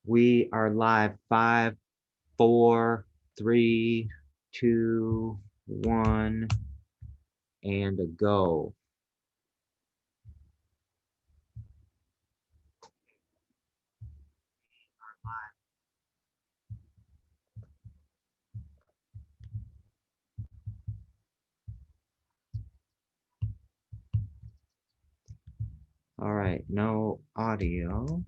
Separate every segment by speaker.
Speaker 1: We are live. Five, four, three, two, one, and a go. All right, no audio.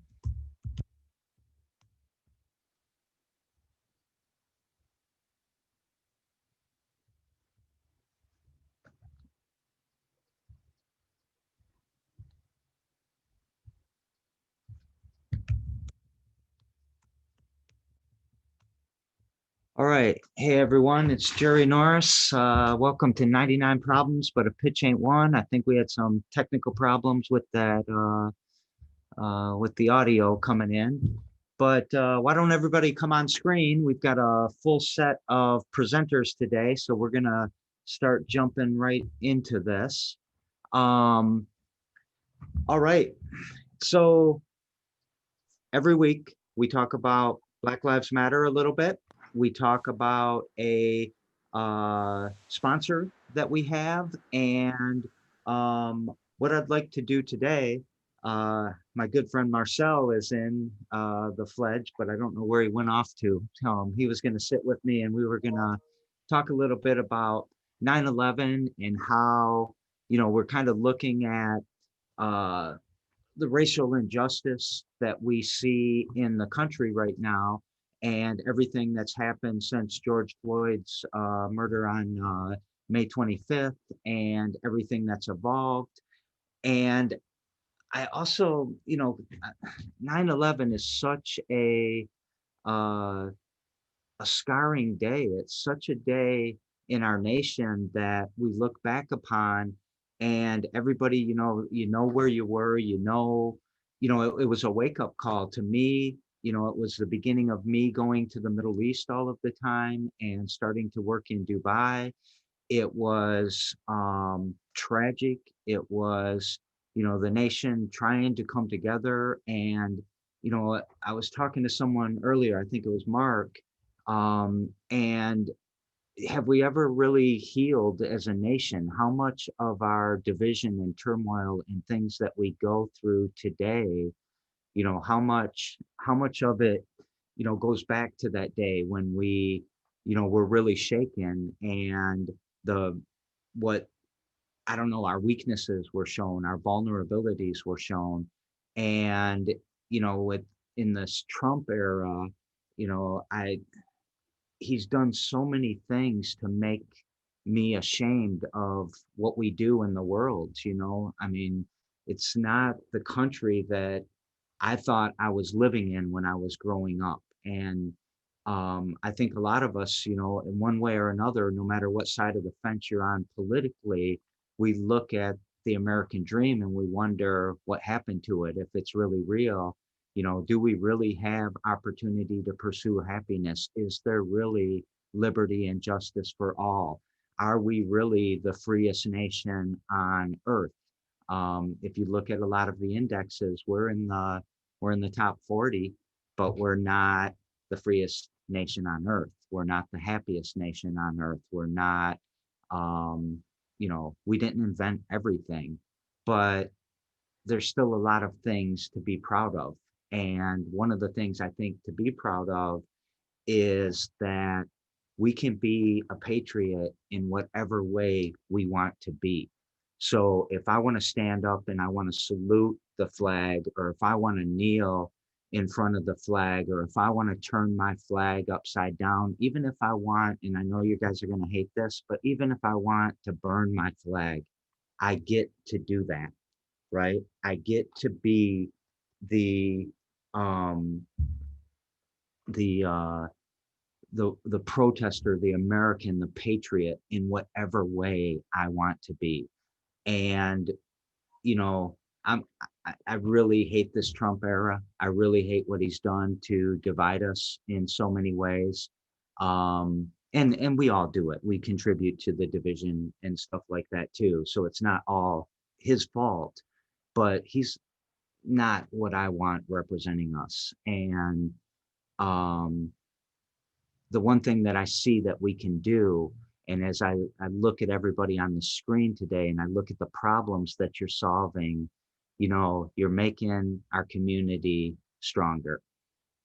Speaker 1: All right. Hey, everyone. It's Jerry Norris. Welcome to 99 Problems, but a pitch ain't one. I think we had some technical problems with that, with the audio coming in. But why don't everybody come on screen? We've got a full set of presenters today, so we're going to start jumping right into this. Um, all right. So every week we talk about Black Lives Matter a little bit. We talk about a sponsor that we have, and what I'd like to do today. My good friend Marcel is in the Fledge, but I don't know where he went off to. He was going to sit with me, and we were going to talk a little bit about 9/11 and how we're kind of looking at uh, the racial injustice that we see in the country right now and everything that's happened since George Floyd's murder on May 25th and everything that's evolved. And I also, 9/11 is such uh, a scarring day. It's such a day in our nation that we look back upon, and everybody, where you were, it was a wake up call to me. It was the beginning of me going to the Middle East all of the time and starting to work in Dubai. It was tragic. It was, the nation trying to come together. And, I was talking to someone earlier, I think it was Mark, and have we ever really healed as a nation? How much of our division and turmoil and things that we go through today, how much of it, goes back to that day when we, were really shaken and the what I don't know, our weaknesses were shown, our vulnerabilities were shown. And, with in this Trump era, I he's done so many things to make me ashamed of what we do in the world. I mean, it's not the country that I thought I was living in when I was growing up. And I think a lot of us, in one way or another, no matter what side of the fence you're on politically, we look at the American dream and we wonder what happened to it, if it's really real. Do we really have opportunity to pursue happiness? Is there really liberty and justice for all? Are we really the freest nation on earth? If you look at a lot of the indexes, we're in the top 40, but we're not the freest nation on earth. We're not the happiest nation on earth. We're not, we didn't invent everything, but there's still a lot of things to be proud of. And one of the things I think to be proud of is that we can be a patriot in whatever way we want to be. So if I want to stand up and I want to salute the flag, or if I want to kneel in front of the flag, or if I want to turn my flag upside down, even if I want, and I know you guys are going to hate this, but even if I want to burn my flag, I get to do that, right? I get to be the um the the protester, the American, the patriot in whatever way I want to be. And you know, I really hate this Trump era. I really hate what he's done to divide us in so many ways. And we all do it. We contribute to the division and stuff like that too. So it's not all his fault, but he's not what I want representing us. And the one thing that I see that we can do, and as I look at everybody on the screen today and I look at the problems that you're solving, you're making our community stronger.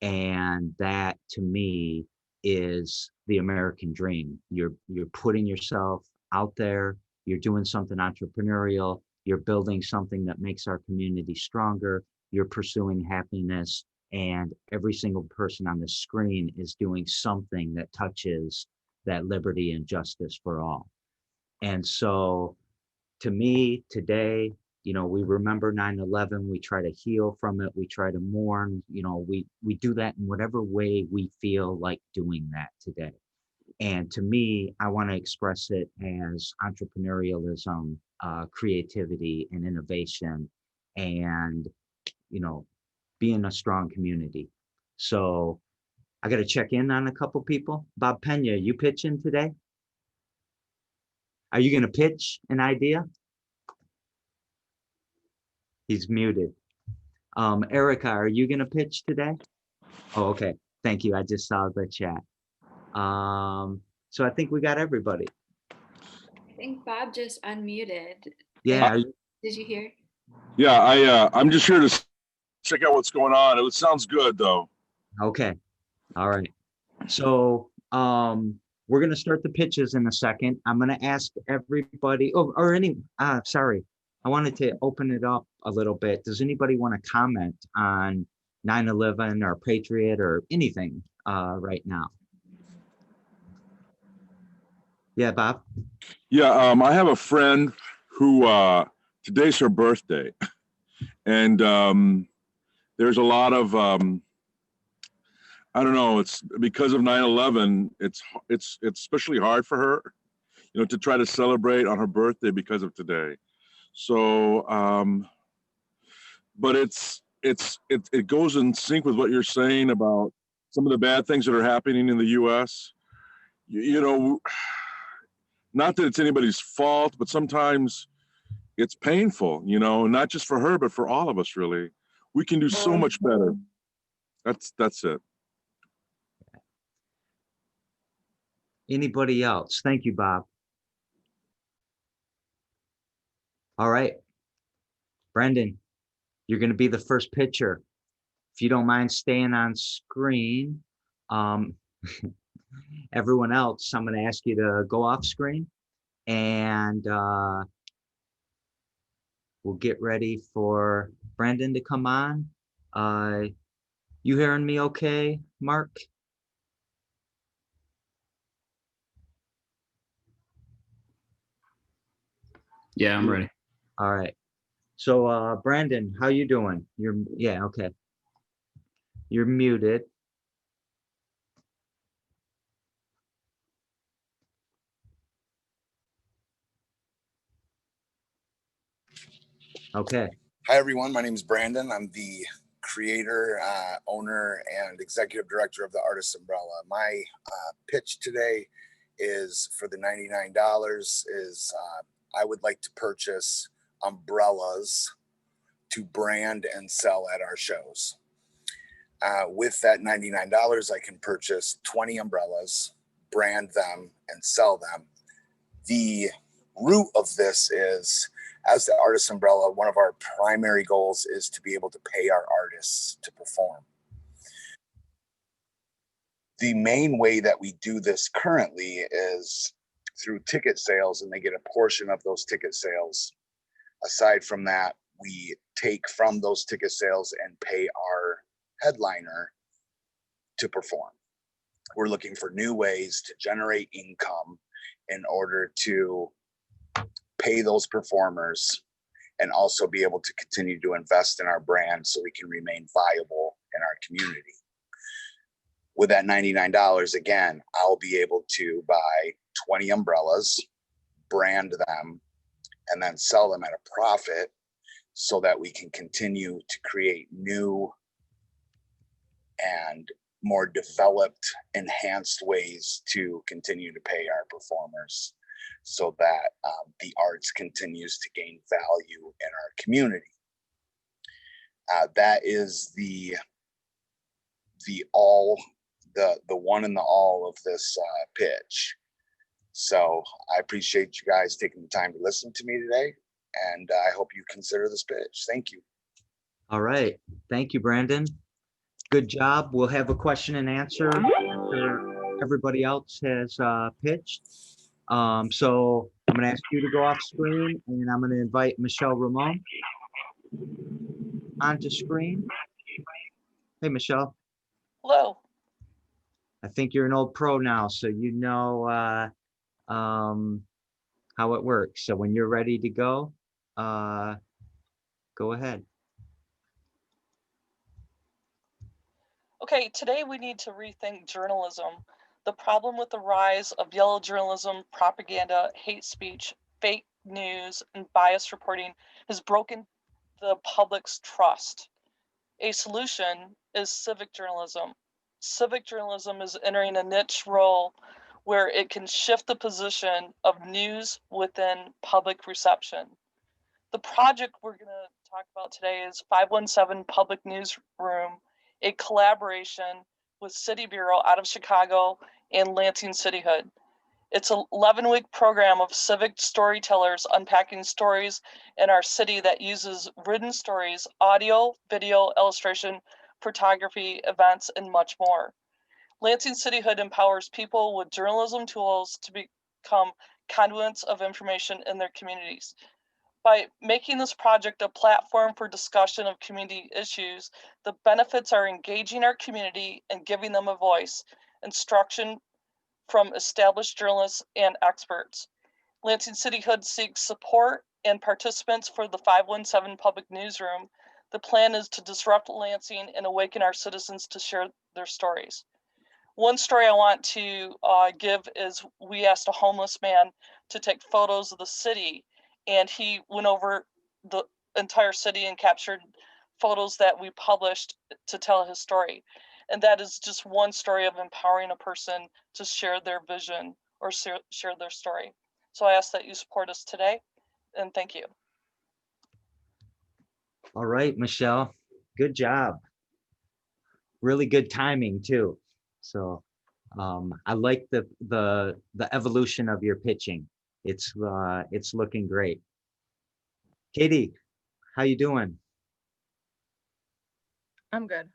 Speaker 1: And that to me is the American dream. You're putting yourself out there, you're doing something entrepreneurial, you're building something that makes our community stronger, you're pursuing happiness, and every single person on the screen is doing something that touches that liberty and justice for all. And so to me today, we remember 9/11, we try to heal from it, we try to mourn, we do that in whatever way we feel like doing that today. And to me, I want to express it as entrepreneurialism, creativity and innovation, and being a strong community. So I got to check in on a couple people. Bob Pena, you pitching today? Are you going to pitch an idea? He's muted. Erica, are you going to pitch today? Oh, okay. Thank you. I just saw the chat. So I think we got everybody.
Speaker 2: I think Bob just unmuted.
Speaker 1: Yeah.
Speaker 2: Did you hear?
Speaker 3: Yeah, I'm just here to check out what's going on. It sounds good though.
Speaker 1: Okay. All right. So we're going to start the pitches in a second. I'm going to ask everybody, sorry. I wanted to open it up a little bit. Does anybody want to comment on 9/11 or Patriot or anything right now? Yeah, Bob?
Speaker 3: Yeah, I have a friend who today's her birthday. And there's a lot of, I don't know, it's because of 9/11, it's especially hard for her, to try to celebrate on her birthday because of today. So, but it goes in sync with what you're saying about some of the bad things that are happening in the U.S. Not that it's anybody's fault, but sometimes it's painful, not just for her, but for all of us, really. We can do so much better. That's it.
Speaker 1: Anybody else? Thank you, Bob. All right. Brendan, you're going to be the first pitcher. If you don't mind staying on screen, everyone else, I'm going to ask you to go off screen, and we'll get ready for Brendan to come on. You hearing me okay, Mark?
Speaker 4: Yeah, I'm ready.
Speaker 1: All right. So Brandon, how you doing? Yeah, okay. You're muted. Okay.
Speaker 5: Hi, everyone. My name is Brandon. I'm the creator, owner, and executive director of the Artist Umbrella. My pitch today is for the $99 is I would like to purchase umbrellas to brand and sell at our shows. With that $99, I can purchase 20 umbrellas, brand them, and sell them. The root of this is, as the Artist Umbrella, one of our primary goals is to be able to pay our artists to perform. The main way that we do this currently is through ticket sales, and they get a portion of those ticket sales. Aside from that, we take from those ticket sales and pay our headliner to perform. We're looking for new ways to generate income in order to pay those performers and also be able to continue to invest in our brand so we can remain viable in our community. With that $99, again, I'll be able to buy 20 umbrellas, brand them, and then sell them at a profit so that we can continue to create new and more developed, enhanced ways to continue to pay our performers so that the arts continues to gain value in our community. That is the the one and the all of this pitch. So I appreciate you guys taking the time to listen to me today, and I hope you consider this pitch. Thank you.
Speaker 1: All right. Thank you, Brandon. Good job. We'll have a question and answer after everybody else has pitched. So I'm going to ask you to go off screen, and I'm going to invite Michelle Ramon onto screen. Hey, Michelle.
Speaker 6: Hello.
Speaker 1: I think you're an old pro now, so you know how it works. So when you're ready to go ahead.
Speaker 6: Okay, today we need to rethink journalism. The problem with the rise of yellow journalism, propaganda, hate speech, fake news, and biased reporting has broken the public's trust. A solution is civic journalism. Civic journalism is entering a niche role where it can shift the position of news within public reception. The project we're going to talk about today is 517 Public Newsroom, a collaboration with City Bureau out of Chicago and Lansing Cityhood. It's an 11-week program of civic storytellers unpacking stories in our city that uses written stories, audio, video, illustration, photography, events, and much more. Lansing Cityhood empowers people with journalism tools to become conduits of information in their communities. By making this project a platform for discussion of community issues, the benefits are engaging our community and giving them a voice, instruction from established journalists and experts. Lansing Cityhood seeks support and participants for the 517 Public Newsroom. The plan is to disrupt Lansing and awaken our citizens to share their stories. One story I want to give is we asked a homeless man to take photos of the city, and he went over the entire city and captured photos that we published to tell his story. And that is just one story of empowering a person to share their vision or share their story. So I ask that you support us today, and thank you.
Speaker 1: All right, Michelle, good job. Really good timing too. So I like the evolution of your pitching. It's looking great. Katie, how you doing?
Speaker 7: I'm good.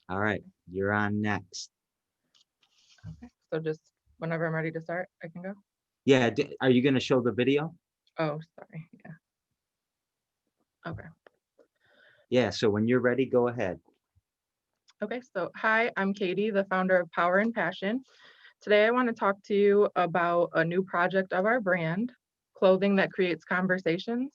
Speaker 1: All right, you're on next.
Speaker 7: Okay. So just whenever I'm ready to start, I can go.
Speaker 1: Yeah, are you going to show the video?
Speaker 7: Oh, sorry. Yeah. Okay.
Speaker 1: Yeah, so when you're ready, go ahead.
Speaker 7: Okay. So hi, I'm Katie, the founder of Power and Passion. Today, I want to talk to you about a new project of our brand, clothing that creates conversations.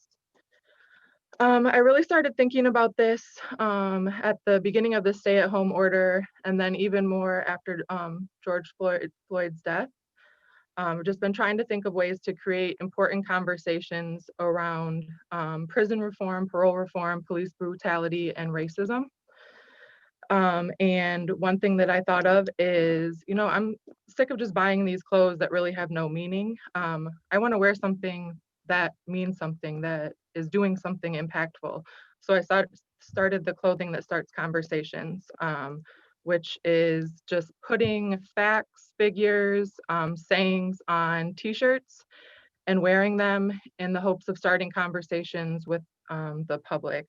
Speaker 7: I really started thinking about this at the beginning of the stay-at-home order, and then even more after George Floyd's death. I've just been trying to think of ways to create important conversations around prison reform, parole reform, police brutality, and racism. And one thing that I thought of is, you know, I'm sick of just buying these clothes that really have no meaning. I want to wear something that means something, that is doing something impactful. So I started the Clothing That Starts Conversations, which is just putting facts, figures, sayings on t-shirts and wearing them in the hopes of starting conversations with the public.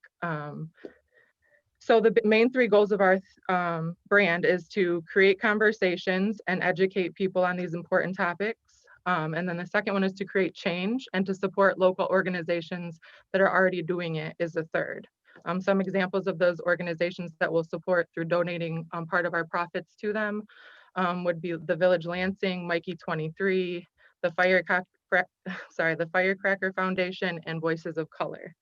Speaker 7: So the main three goals of our brand is to create conversations and educate people on these important topics. And then the second one is to create change and to support local organizations that are already doing it is the third. Some examples of those organizations that will support through donating part of our profits to them would be the Village Lansing, Mikey 23, the Firecracker Foundation, and Voices of Color.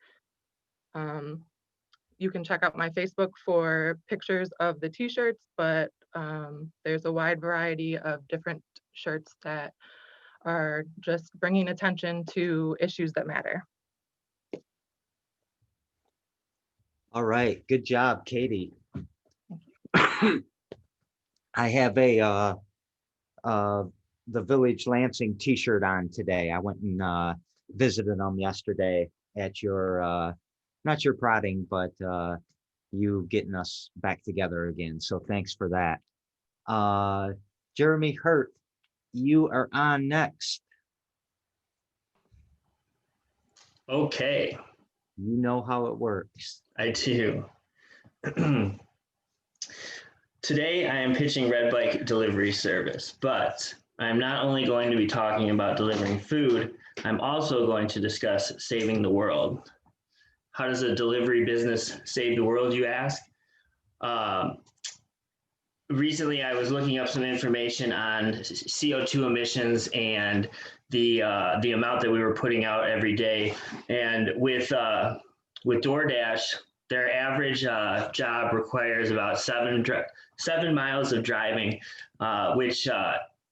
Speaker 7: You can check out my Facebook for pictures of the t-shirts, but there's a wide variety of different shirts that are just bringing attention to issues that matter.
Speaker 1: All right, good job, Katie. I have a the Village Lansing t-shirt on today. I went and visited them yesterday at your not your prodding, but you getting us back together again. So thanks for that. Jeremy Hurt, you are on next.
Speaker 8: Okay,
Speaker 1: You know how it works.
Speaker 8: I do. Today I am pitching Red Bike delivery service, but I'm not only going to be talking about delivering food, I'm also going to discuss saving the world. How does a delivery business save the world, you ask? Recently, I was looking up some information on CO2 emissions and the amount that we were putting out every day. And with DoorDash, their average job requires about 7 miles of driving, which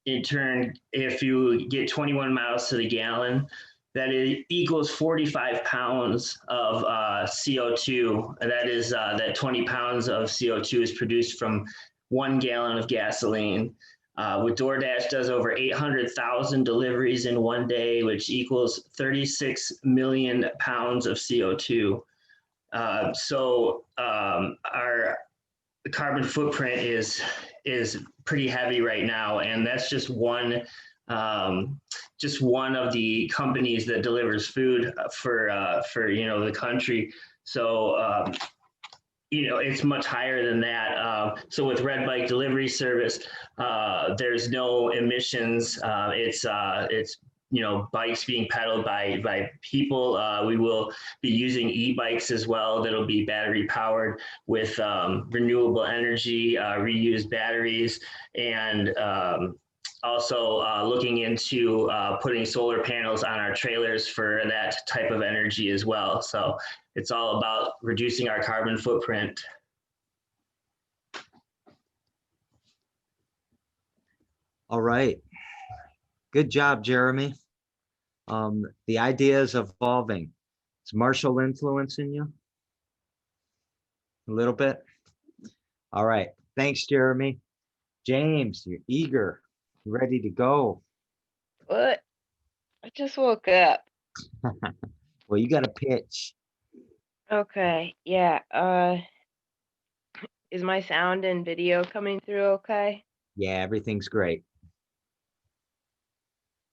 Speaker 8: in turn, if you get 21 miles to the gallon, that equals 45 pounds of CO2. That is that 20 pounds of CO2 is produced from 1 gallon of gasoline. With DoorDash does over 800,000 deliveries in one day, which equals 36 million pounds of CO2. Our carbon footprint is pretty heavy right now, and that's just one of the companies that delivers food for the country. So it's much higher than that. So with Red Bike delivery service, there's no emissions. It's bikes being pedaled by people. We will be using e-bikes as well. That'll be battery powered with renewable energy, reused batteries, and also looking into putting solar panels on our trailers for that type of energy as well. So it's all about reducing our carbon footprint.
Speaker 1: All right. Good job, Jeremy. The idea is evolving. Is Marshall influencing you? A little bit? All right. Thanks, Jeremy. James, you're eager, ready to go.
Speaker 9: What? I just woke up.
Speaker 1: Well, you got a pitch.
Speaker 9: Okay, yeah. Is my sound and video coming through okay?
Speaker 1: Yeah, everything's great.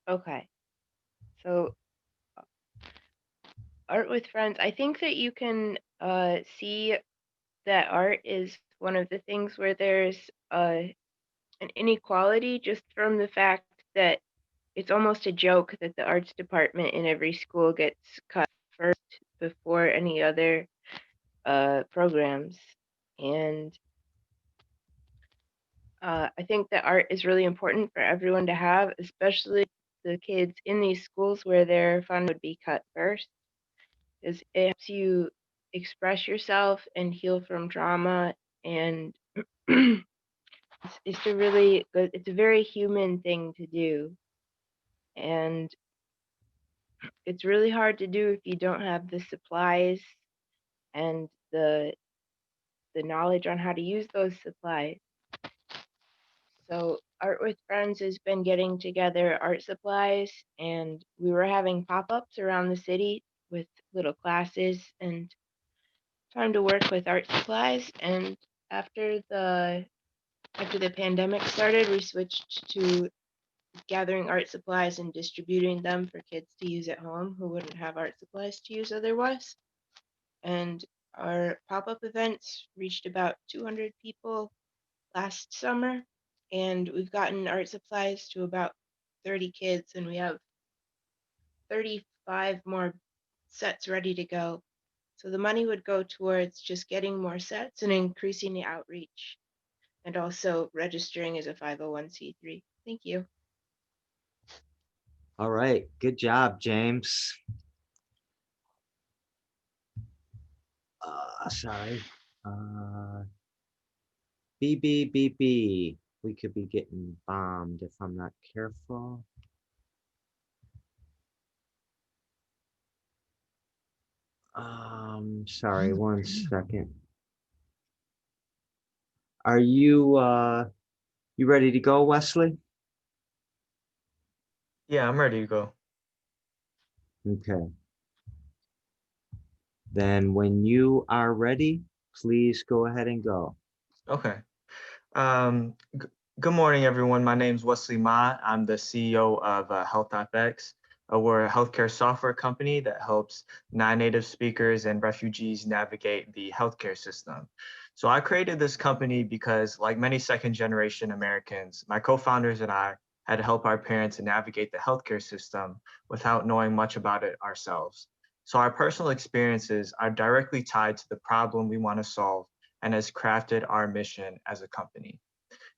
Speaker 9: Okay. So, art with friends. I think that you can see that art is one of the things where there's an inequality just from the fact that it's almost a joke that the arts department in every school gets cut first before any other programs. And I think that art is really important for everyone to have, especially the kids in these schools where their fund would be cut first, because it helps you express yourself and heal from trauma. And it's a really good, it's a very human thing to do. And it's really hard to do if you don't have the supplies and the knowledge on how to use those supplies. So Art with Friends has been getting together art supplies, and we were having pop-ups around the city with little classes and trying to work with art supplies. And after the pandemic started, we switched to gathering art supplies and distributing them for kids to use at home who wouldn't have art supplies to use otherwise. And our pop-up events reached about 200 people last summer, and we've gotten art supplies to about 30 kids, and we have 35 more sets ready to go. So the money would go towards just getting more sets and increasing the outreach, and also registering as a 501c3. Thank you.
Speaker 1: All right. Good job, James. Sorry. BB. We could be getting bombed if I'm not careful. Sorry, one second. Are you ready to go, Wesley?
Speaker 10: Yeah, I'm ready to go.
Speaker 1: Okay. Then when you are ready, please go ahead and go.
Speaker 10: Okay. Good morning, everyone. My name is Wesley Ma. I'm the CEO of HealthFX. We're a healthcare software company that helps non-native speakers and refugees navigate the healthcare system. So I created this company because, like many second-generation Americans, my co-founders and I had to help our parents navigate the healthcare system without knowing much about it ourselves. So our personal experiences are directly tied to the problem we want to solve and has crafted our mission as a company.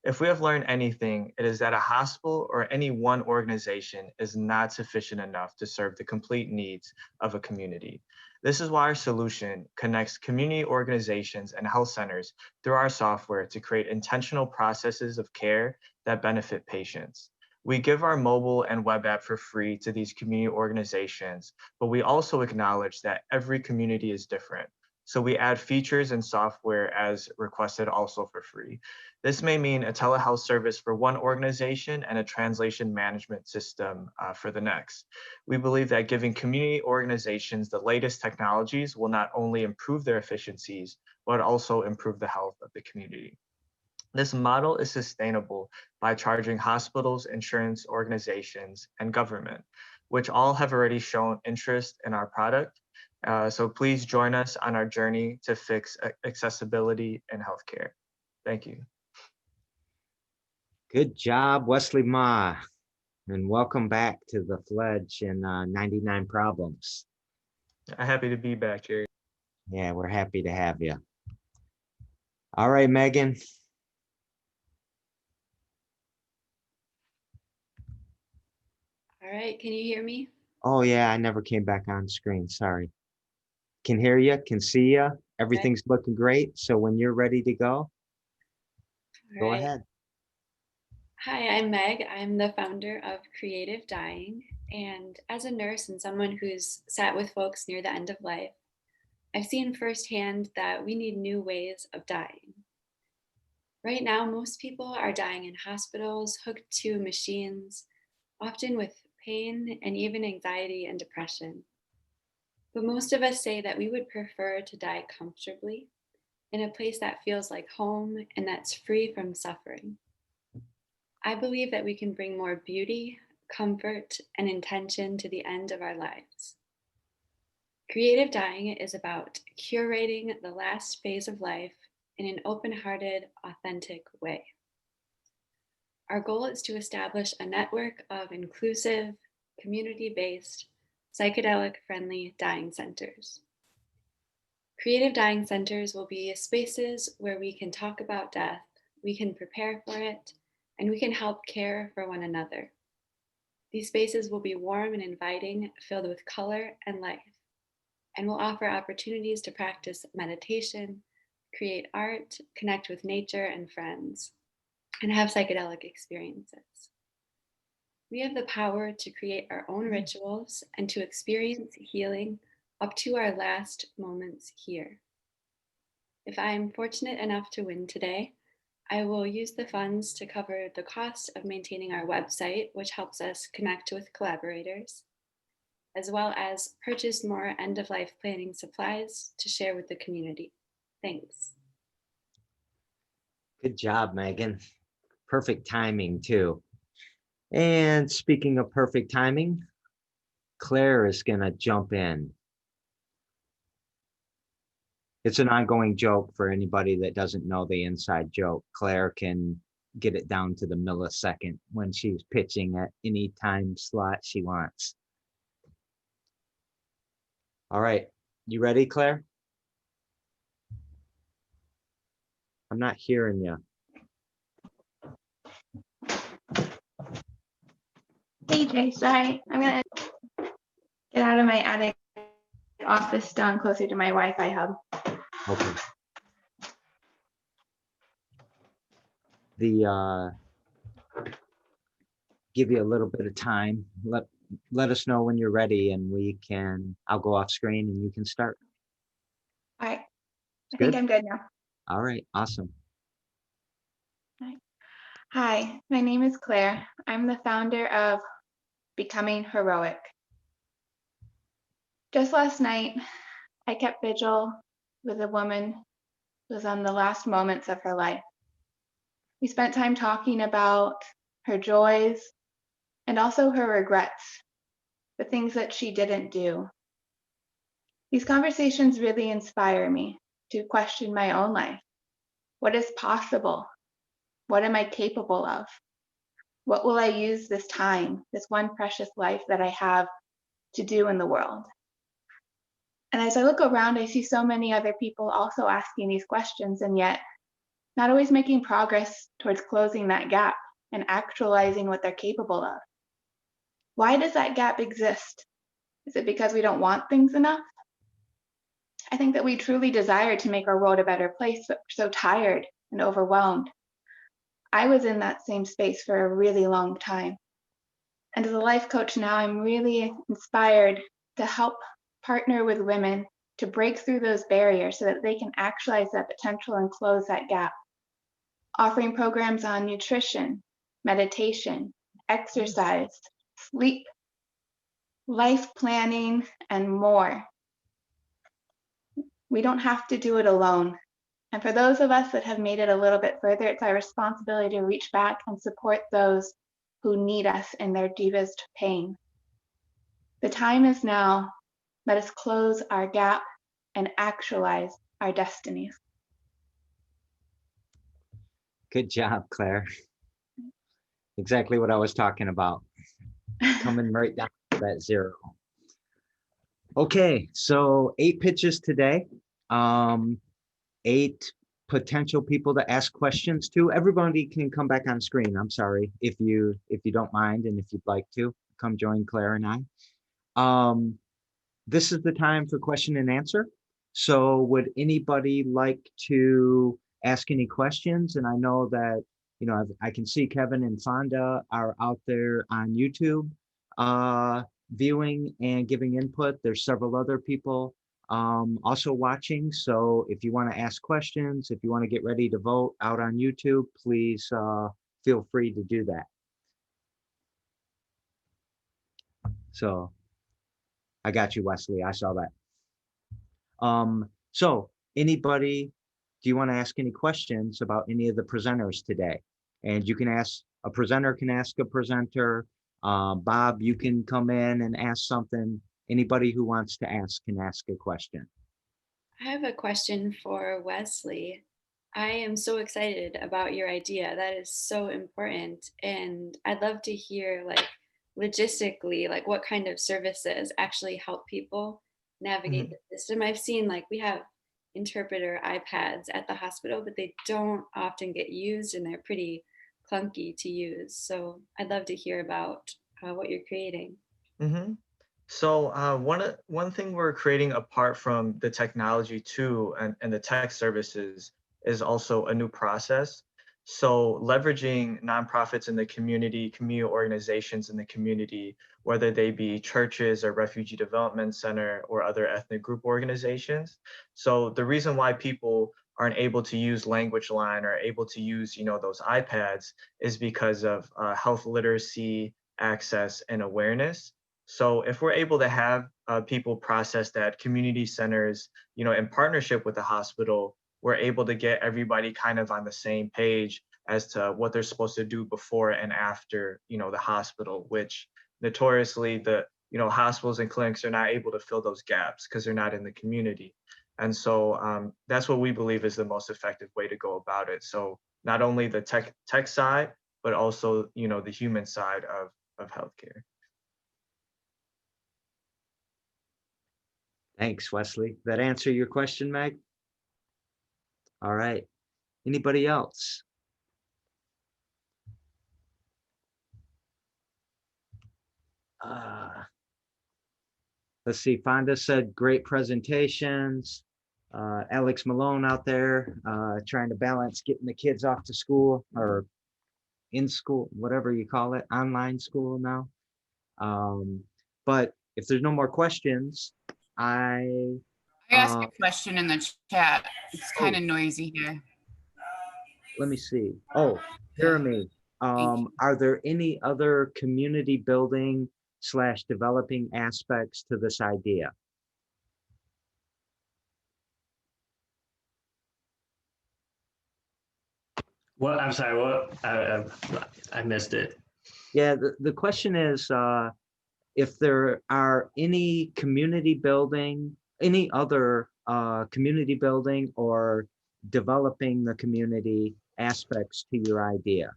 Speaker 10: If we have learned anything, it is that a hospital or any one organization is not sufficient enough to serve the complete needs of a community. This is why our solution connects community organizations and health centers through our software to create intentional processes of care that benefit patients. We give our mobile and web app for free to these community organizations, but we also acknowledge that every community is different. So we add features and software as requested also for free. This may mean a telehealth service for one organization and a translation management system for the next. We believe that giving community organizations the latest technologies will not only improve their efficiencies, but also improve the health of the community. This model is sustainable by charging hospitals, insurance organizations, and government, which all have already shown interest in our product. So please join us on our journey to fix accessibility in healthcare. Thank you.
Speaker 1: Good job, Wesley Ma, and welcome back to the Fledge and 99 Problems.
Speaker 10: I'm happy to be back, Jerry.
Speaker 1: Yeah, we're happy to have you. All right, Megan.
Speaker 2: All right, can you hear me?
Speaker 1: Oh yeah, I never came back on screen, sorry. Can hear you, can see you. Everything's looking great. So when you're ready to go,
Speaker 2: All
Speaker 1: go
Speaker 2: right.
Speaker 1: ahead.
Speaker 2: Hi, I'm Meg. I'm the founder of Creative Dying. And as a nurse and someone who's sat with folks near the end of life, I've seen firsthand that we need new ways of dying. Right now, most people are dying in hospitals, hooked to machines, often with pain and even anxiety and depression. But most of us say that we would prefer to die comfortably in a place that feels like home and that's free from suffering. I believe that we can bring more beauty, comfort, and intention to the end of our lives. Creative dying is about curating the last phase of life in an open-hearted, authentic way. Our goal is to establish a network of inclusive, community-based, psychedelic-friendly dying centers. Creative dying centers will be spaces where we can talk about death, we can prepare for it, and we can help care for one another. These spaces will be warm and inviting, filled with color and life, and will offer opportunities to practice meditation, create art, connect with nature and friends, and have psychedelic experiences. We have the power to create our own rituals and to experience healing up to our last moments here. If I am fortunate enough to win today, I will use the funds to cover the cost of maintaining our website, which helps us connect with collaborators, as well as purchase more end-of-life planning supplies to share with the community. Thanks.
Speaker 1: Good job, Megan. Perfect timing too. And speaking of perfect timing, Claire is gonna jump in. It's an ongoing joke for anybody that doesn't know the inside joke. Claire can get it down to the millisecond when she's pitching at any time slot she wants. All right, you ready, Claire? I'm not hearing you.
Speaker 11: Hey Jay, sorry. I'm gonna get out of my attic office down closer to my Wi-Fi hub.
Speaker 1: Okay. Give you a little bit of time. Let us know when you're ready and I'll go off screen and you can start.
Speaker 11: All right. I
Speaker 1: Good?
Speaker 11: think I'm good now.
Speaker 1: All right, awesome.
Speaker 11: Hi, my name is Claire. I'm the founder of Becoming Heroic. Just last night, I kept vigil with a woman was on the last moments of her life. We spent time talking about her joys and also her regrets, the things that she didn't do. These conversations really inspire me to question my own life. What is possible? What am I capable of? What will I use this time, this one precious life that I have, to do in the world? And as I look around, I see so many other people also asking these questions, and yet not always making progress towards closing that gap and actualizing what they're capable of. Why does that gap exist? Is it because we don't want things enough? I think that we truly desire to make our world a better place, but we're so tired and overwhelmed. I was in that same space for a really long time. And as a life coach now, I'm really inspired to help partner with women to break through those barriers so that they can actualize that potential and close that gap. Offering programs on nutrition, meditation, exercise, sleep, life planning, and more. We don't have to do it alone. And for those of us that have made it a little bit further, it's our responsibility to reach back and support those who need us in their deepest pain. The time is now. Let us close our gap and actualize our destinies.
Speaker 1: Good job, Claire. Exactly what I was talking about. Coming right down to that zero. Okay, so 8 pitches today. 8 potential people to ask questions to. Everybody can come back on screen. I'm sorry if you don't mind, and if you'd like to come join Claire and I. This is the time for question and answer. So would anybody like to ask any questions? And I know that, I can see Kevin and Fonda are out there on YouTube viewing and giving input. There's several other people also watching. So if you want to ask questions, if you want to get ready to vote out on YouTube, please feel free to do that. So I got you, Wesley. I saw that. So anybody, do you want to ask any questions about any of the presenters today? And you can ask, a presenter can ask a presenter. Bob, you can come in and ask something. Anybody who wants to ask can ask a question.
Speaker 2: I have a question for Wesley. I am so excited about your idea. That is so important. And I'd love to hear, like, logistically, like what kind of services actually help people navigate the system. I've seen, like, we have interpreter iPads at the hospital, but they don't often get used and they're pretty clunky to use. So I'd love to hear about what you're creating.
Speaker 10: So one thing we're creating apart from the technology too, and the tech services, is also a new process. So leveraging nonprofits in the community organizations in the community, whether they be churches or refugee development center or other ethnic group organizations. So the reason why people aren't able to use Language Line or able to use, those iPads is because of health literacy, access, and awareness. So if we're able to have people process that, community centers, in partnership with the hospital, we're able to get everybody kind of on the same page as to what they're supposed to do before and after, the hospital, which notoriously the, hospitals and clinics are not able to fill those gaps because they're not in the community. And so that's what we believe is the most effective way to go about it. So not only the tech side, but also, the human side of healthcare.
Speaker 1: Thanks, Wesley. That answer your question, Meg? All right. Anybody else? Let's see. Fonda said great presentations. Alex Malone out there trying to balance getting the kids off to school or in school, whatever you call it, online school now. But if there's no more questions, I
Speaker 12: asked a question in the chat. It's kind of noisy here.
Speaker 1: Let me see. Oh, Jeremy, are there any other community building / developing aspects to this idea?
Speaker 8: What? I'm sorry. What? I missed it.
Speaker 1: Yeah, the question is, if there are any community building, any other community building or developing the community aspects to your idea.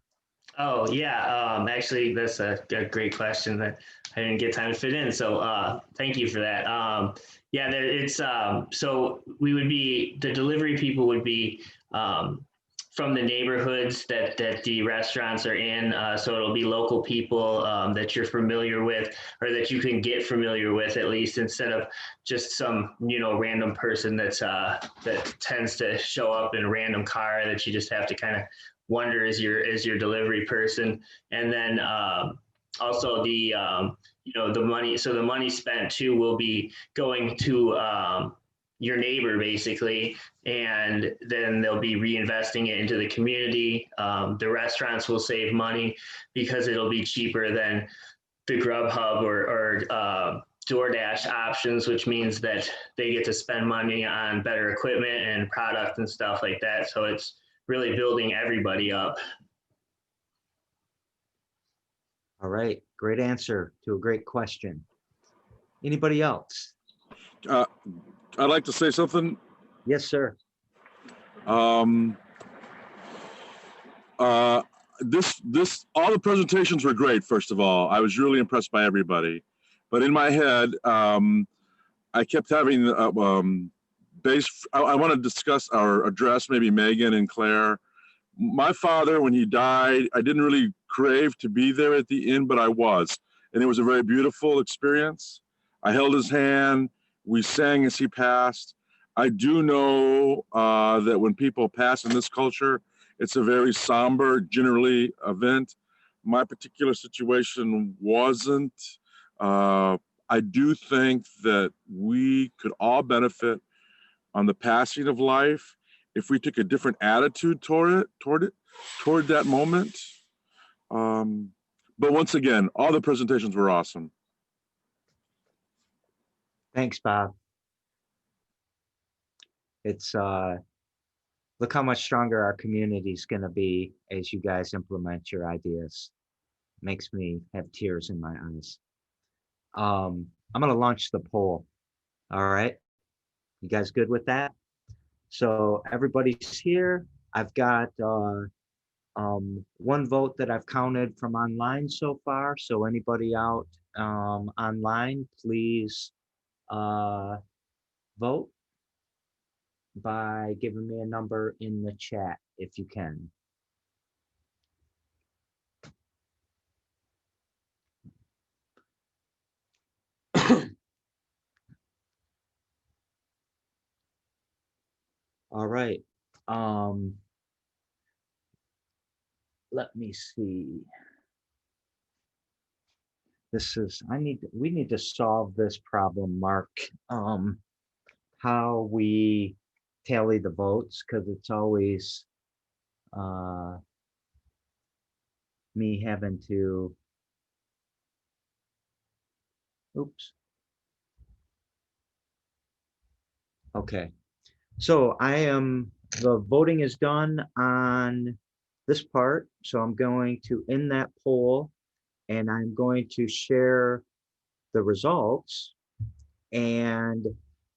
Speaker 8: Oh yeah. Actually, that's a great question that I didn't get time to fit in. So thank you for that. Yeah, it's so we would be the delivery people would be from the neighborhoods that the restaurants are in. So it'll be local people that you're familiar with, or that you can get familiar with at least, instead of just some random person that tends to show up in a random car that you just have to kind of wonder is your delivery person. And then also the the money. So the money spent too will be going to your neighbor basically, and then they'll be reinvesting it into the community. The restaurants will save money because it'll be cheaper than the Grubhub or DoorDash options, which means that they get to spend money on better equipment and product and stuff like that. So it's really building everybody up.
Speaker 1: All right, great answer to a great question. Anybody else?
Speaker 3: I'd like to say something.
Speaker 1: Yes, sir.
Speaker 3: This all the presentations were great. First of all, I was really impressed by everybody, but in my head, I kept having I want to discuss or address maybe Megan and Claire. My father, when he died, I didn't really crave to be there at the end, but I was, and it was a very beautiful experience. I held his hand. We sang as he passed. I do know that when people pass in this culture, it's a very somber, generally, event. My particular situation wasn't. I do think that we could all benefit on the passing of life if we took a different attitude toward that moment. But once again, all the presentations were awesome.
Speaker 1: Thanks, Bob. It's look how much stronger our community is going to be as you guys implement your ideas. Makes me have tears in my eyes. I'm going to launch the poll. All right. You guys good with that? So everybody's here. I've got one vote that I've counted from online so far. So anybody out online, please vote by giving me a number in the chat if you can. All right. Let me see. We need to solve this problem, Mark. How we tally the votes, because it's always me having to, oops. Okay, so the voting is done on this part, so I'm going to end that poll, and I'm going to share the results. And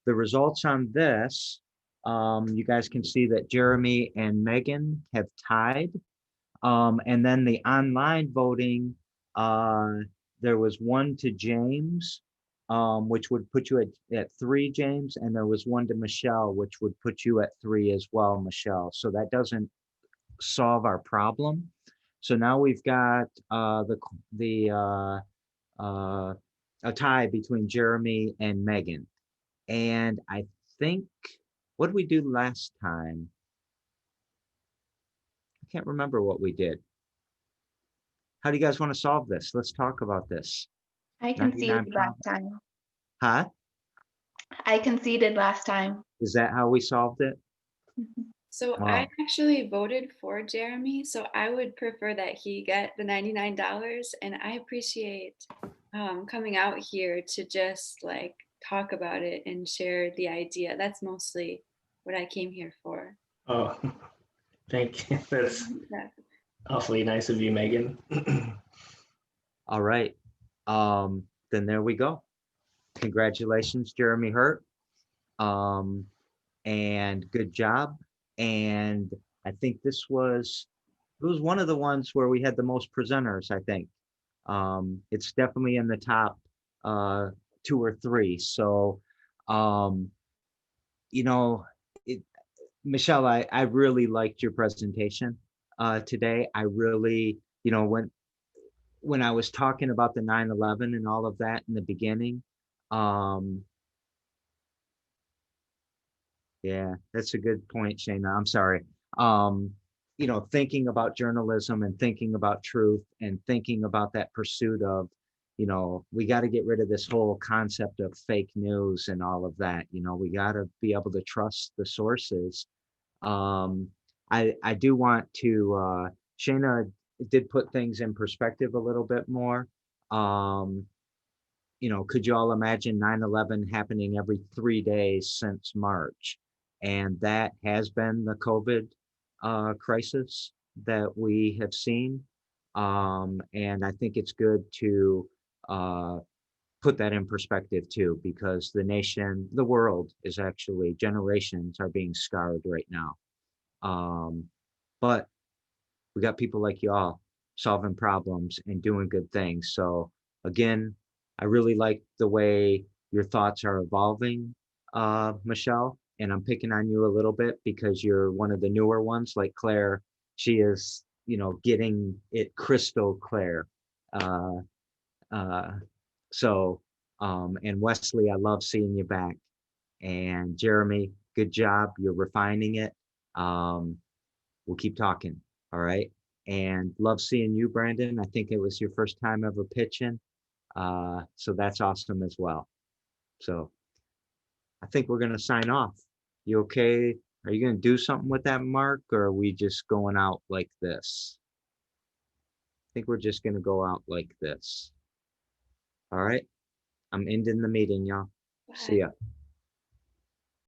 Speaker 1: the results on this, you guys can see that Jeremy and Megan have tied. And then the online voting, there was 1 to James, which would put you at 3, James, and there was 1 to Michelle, which would put you at 3 as well, Michelle. So that doesn't solve our problem. So now we've got a tie between Jeremy and Megan. And I think, what did we do last time? I can't remember what we did. How do you guys want to solve this? Let's talk about this.
Speaker 11: I conceded last time.
Speaker 1: Huh?
Speaker 11: I conceded last time.
Speaker 1: Is that how we solved it?
Speaker 2: So I actually voted for Jeremy, so I would prefer that he get the $99, and I appreciate coming out here to just like talk about it and share the idea. That's mostly what I came here for.
Speaker 8: Oh, Thank you. That's
Speaker 2: Yeah.
Speaker 8: awfully nice of you, Megan.
Speaker 1: All right. Then there we go. Congratulations, Jeremy Hurt. And good job. And I think it was one of the ones where we had the most presenters, I think. It's definitely in the top 2 or 3. So, you know, it, Michelle, I really liked your presentation today. I really, when I was talking about the 9/11 and all of that in the beginning, yeah, that's a good point, Shayna. I'm sorry. Um, thinking about journalism and thinking about truth and thinking about that pursuit of, we got to get rid of this whole concept of fake news and all of that. We got to be able to trust the sources. I do want to, Shayna did put things in perspective a little bit more. Could you all imagine 9/11 happening every 3 days since March? And that has been the COVID crisis that we have seen. And I think it's good to put that in perspective too, because the nation, the world is actually, generations are being scarred right now. But we got people like y'all solving problems and doing good things. So again, I really like the way your thoughts are evolving, Michelle, and I'm picking on you a little bit because you're one of the newer ones, like Claire. She is, getting it crystal clear. Uh, uh, and Wesley, I love seeing you back. And Jeremy, good job. You're refining it. We'll keep talking. All right. And love seeing you, Brandon. I think it was your first time ever pitching. So that's awesome as well. So I think we're going to sign off. You okay? Are you going to do something with that, Mark, or are we just going out like this? I think we're just going to go out like this. All right. I'm ending the meeting, y'all. See ya.